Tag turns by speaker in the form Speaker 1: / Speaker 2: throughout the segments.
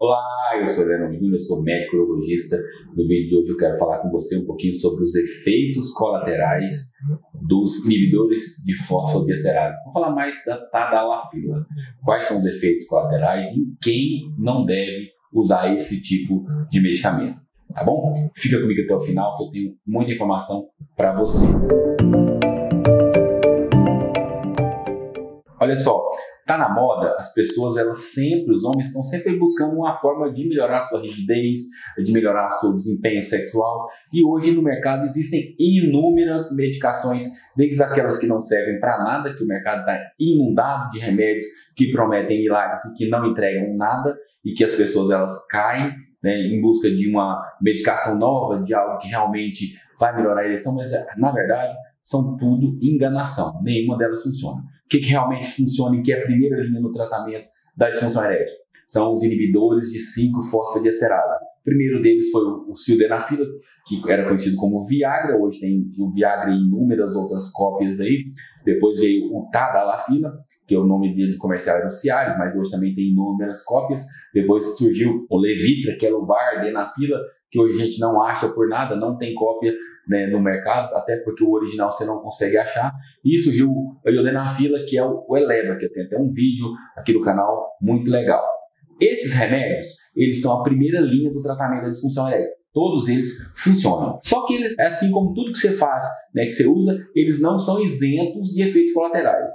Speaker 1: Olá, eu sou Leandro Júnior, eu sou médico urologista. No vídeo de hoje eu quero falar com você um pouquinho sobre os efeitos colaterais dos inibidores de fosfodiesterase. Vamos falar mais da tadalafila. Quais são os efeitos colaterais e quem não deve usar esse tipo de medicamento, tá bom? Fica comigo até o final que eu tenho muita informação para você. Olha só, tá na moda, as pessoas, os homens estão sempre buscando uma forma de melhorar sua rigidez, de melhorar seu desempenho sexual, e hoje no mercado existem inúmeras medicações, desde aquelas que não servem para nada, que o mercado está inundado de remédios que prometem milagres e que não entregam nada, e que as pessoas elas caem, né, em busca de uma medicação nova, de algo que realmente vai melhorar a ereção, mas na verdade são tudo enganação, nenhuma delas funciona. O que realmente funciona e que é a primeira linha no tratamento da disfunção erétil? São os inibidores de 5-fosfodiesterase. O primeiro deles foi o sildenafila, que era conhecido como Viagra, hoje tem o Viagra em inúmeras outras cópias aí. Depois veio o tadalafila, que é o nome dele comercial era o Cialis, mas hoje também tem inúmeras cópias. Depois surgiu o Levitra, que é o vardenafila, que hoje a gente não acha por nada, não tem cópia, né, no mercado, até porque o original você não consegue achar. E surgiu o iodenafila, que é o Eleva, que tem até um vídeo aqui no canal muito legal. Esses remédios, eles são a primeira linha do tratamento da disfunção erétil. Todos eles funcionam. Só que eles, assim como tudo que você faz, né, que você usa, eles não são isentos de efeitos colaterais.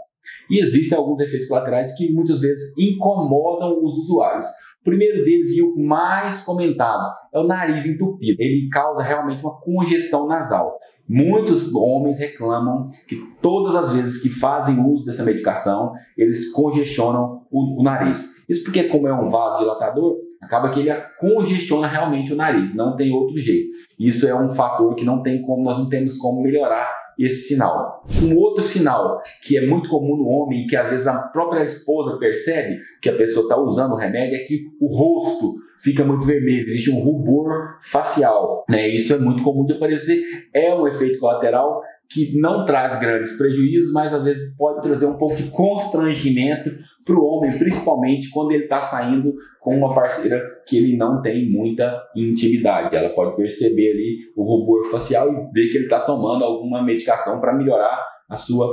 Speaker 1: E existem alguns efeitos colaterais que muitas vezes incomodam os usuários. O primeiro deles, e o mais comentado, é o nariz entupido. Ele causa realmente uma congestão nasal. Muitos homens reclamam que todas as vezes que fazem uso dessa medicação, eles congestionam o nariz. Isso porque, como é um vasodilatador, acaba que ele congestiona realmente o nariz, não tem outro jeito. Isso é um fator que nós não temos como melhorar esse sinal. Um outro sinal que é muito comum no homem e que às vezes a própria esposa percebe que a pessoa está usando o remédio é que o rosto fica muito vermelho, existe um rubor facial, né? Isso é muito comum de aparecer, é um efeito colateral que não traz grandes prejuízos, mas às vezes pode trazer um pouco de constrangimento para o homem, principalmente quando ele está saindo com uma parceira que ele não tem muita intimidade. Ela pode perceber ali o rubor facial e ver que ele está tomando alguma medicação para melhorar a sua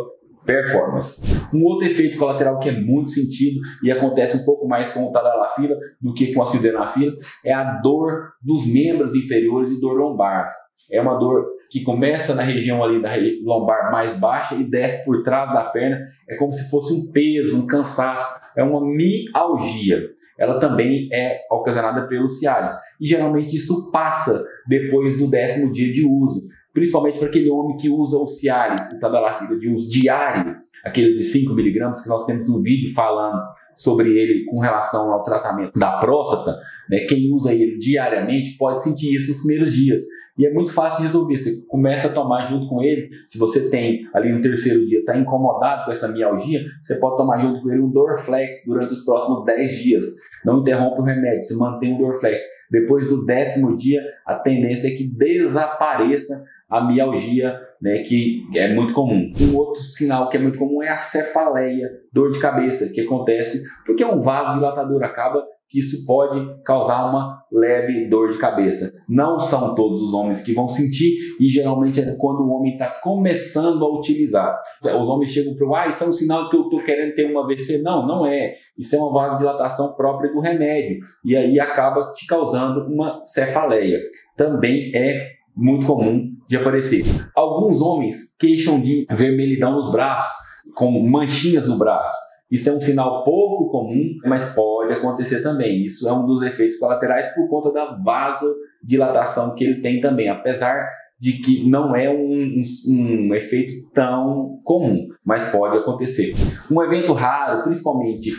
Speaker 1: performance. Um outro efeito colateral que é muito sentido e acontece um pouco mais com o tadalafila do que com a sildenafila é a dor dos membros inferiores e dor lombar. É uma dor que começa na região ali da lombar mais baixa e desce por trás da perna. É como se fosse um peso, um cansaço. É uma mialgia. Ela também é ocasionada pelos Cialis. E geralmente isso passa depois do 10º dia de uso. Principalmente para aquele homem que usa o Cialis, o tadalafila de uso diário, aquele de 5 mg, que nós temos um vídeo falando sobre ele com relação ao tratamento da próstata, né? Quem usa ele diariamente pode sentir isso nos primeiros dias. E é muito fácil de resolver. Você começa a tomar junto com ele. Se você tem ali no 3º dia, está incomodado com essa mialgia, você pode tomar junto com ele um Dorflex durante os próximos 10 dias. Não interrompe o remédio, você mantém o Dorflex. Depois do 10º dia, a tendência é que desapareça a mialgia, né, que é muito comum. Um outro sinal que é muito comum é a cefaleia, dor de cabeça, que acontece porque é um vasodilatador, acaba que isso pode causar uma leve dor de cabeça. Não são todos os homens que vão sentir e geralmente é quando o homem está começando a utilizar. Os homens chegam para isso é um sinal que eu estou querendo ter um AVC. Não, não é. Isso é uma vasodilatação própria do remédio e aí acaba te causando uma cefaleia. Também é muito comum de aparecer. Alguns homens queixam de vermelhidão nos braços, com manchinhas no braço. Isso é um sinal pouco comum, mas pode acontecer também. Isso é um dos efeitos colaterais por conta da vasodilatação que ele tem também, apesar de que não é um efeito tão comum, mas pode acontecer. Um evento raro, principalmente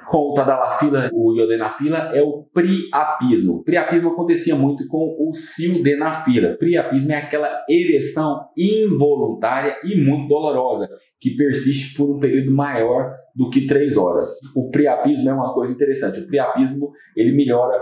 Speaker 1: com o tadalafila, o iodenafila, é o priapismo. O priapismo acontecia muito com o sildenafila. Priapismo é aquela ereção involuntária e muito dolorosa, que persiste por um período maior do que 3 horas. O priapismo é uma coisa interessante. O priapismo ele melhora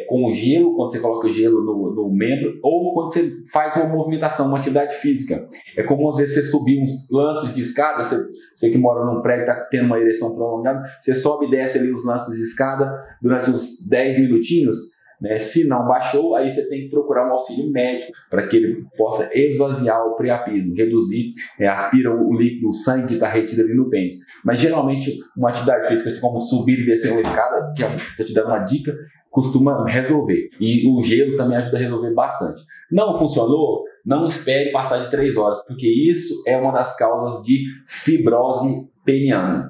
Speaker 1: com gelo, quando você coloca gelo no membro, ou quando você faz uma movimentação, uma atividade física. É como às vezes você subir uns lances de escada, você que mora num prédio está tendo uma ereção prolongada, você sobe e desce ali os lances de escada durante uns 10 minutinhos, né? Se não baixou, aí você tem que procurar um auxílio médico para que ele possa esvaziar o priapismo, reduzir, aspira o líquido, o sangue que está retido ali no pênis. Mas geralmente uma atividade física, assim como subir e descer uma escada, que estou te dando uma dica, costuma resolver. E o gelo também ajuda a resolver bastante. Não funcionou? Não espere passar de 3 horas, porque isso é uma das causas de fibrose peniana.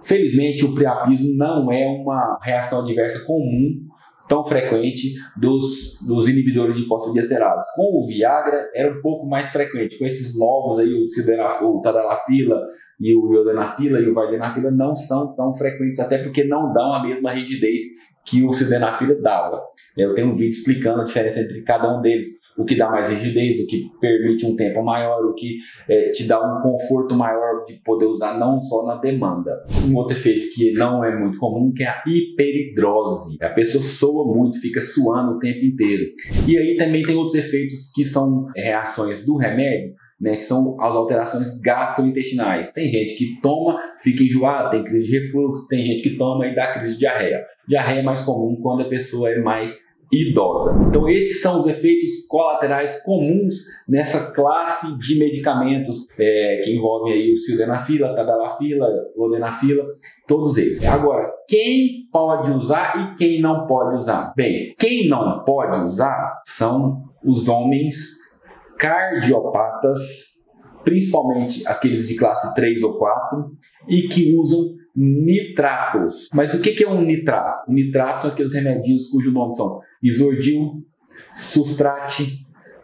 Speaker 1: Felizmente, o priapismo não é uma reação adversa comum, tão frequente dos inibidores de fosfodiesterase. Com o Viagra era um pouco mais frequente. Com esses novos aí, o Tadalafila e o Sildenafila e o Vardenafila não são tão frequentes, até porque não dão a mesma rigidez que o Sildenafila dava. Eu tenho um vídeo explicando a diferença entre cada um deles, o que dá mais rigidez, o que permite um tempo maior, o que te dá um conforto maior de poder usar não só na demanda. Um outro efeito que não é muito comum, que é a hiperidrose. A pessoa soa muito, fica suando o tempo inteiro. E aí também tem outros efeitos que são reações do remédio, né, que são as alterações gastrointestinais. Tem gente que toma, fica enjoada, tem crise de refluxo, tem gente que toma e dá crise de diarreia. Diarreia é mais comum quando a pessoa é mais idosa. Então esses são os efeitos colaterais comuns nessa classe de medicamentos que envolvem aí o Sildenafila, Tadalafila, Sildenafila, todos eles. Agora, quem pode usar e quem não pode usar? Bem, quem não pode usar são os homens cardiopatas, principalmente aqueles de classe 3 ou 4, e que usam nitratos. Mas o que é um nitrato? O nitrato são aqueles remedinhos cujos nomes são Isordil, Sustrate,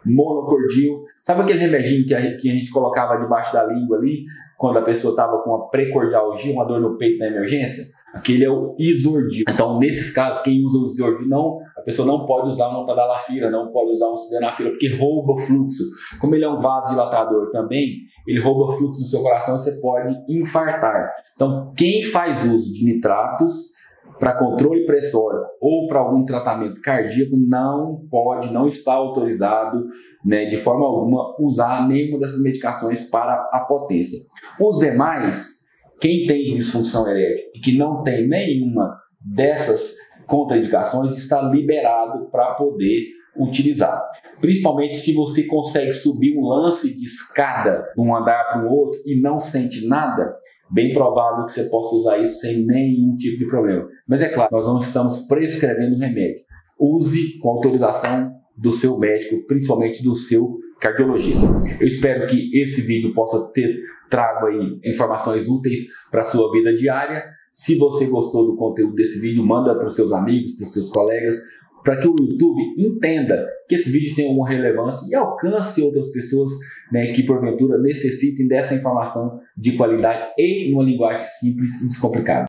Speaker 1: Monocordil. Sabe aquele remedinho que a gente colocava debaixo da língua ali, quando a pessoa estava com uma precordialgia, uma dor no peito na emergência? Aquele é o Isordil. Então, nesses casos, quem usa o Isordil, a pessoa não pode usar uma Tadalafila, não pode usar um Sildenafila, porque rouba fluxo. Como ele é um vasodilatador também, ele rouba fluxo no seu coração e você pode infartar. Então, quem faz uso de nitratos para controle pressórico ou para algum tratamento cardíaco não está autorizado, né, de forma alguma, usar nenhuma dessas medicações para a potência. Os demais, quem tem disfunção erétil e que não tem nenhuma dessas contraindicações, está liberado para poder utilizar. Principalmente se você consegue subir um lance de escada de um andar para o outro e não sente nada, bem provável que você possa usar isso sem nenhum tipo de problema. Mas é claro, nós não estamos prescrevendo remédio. Use com autorização do seu médico, principalmente do seu cardiologista. Eu espero que esse vídeo possa ter trago aí informações úteis para a sua vida diária. Se você gostou do conteúdo desse vídeo, manda para os seus amigos, para os seus colegas, para que o YouTube entenda que esse vídeo tem alguma relevância e alcance outras pessoas, né, que porventura necessitem dessa informação de qualidade e numa linguagem simples e descomplicada.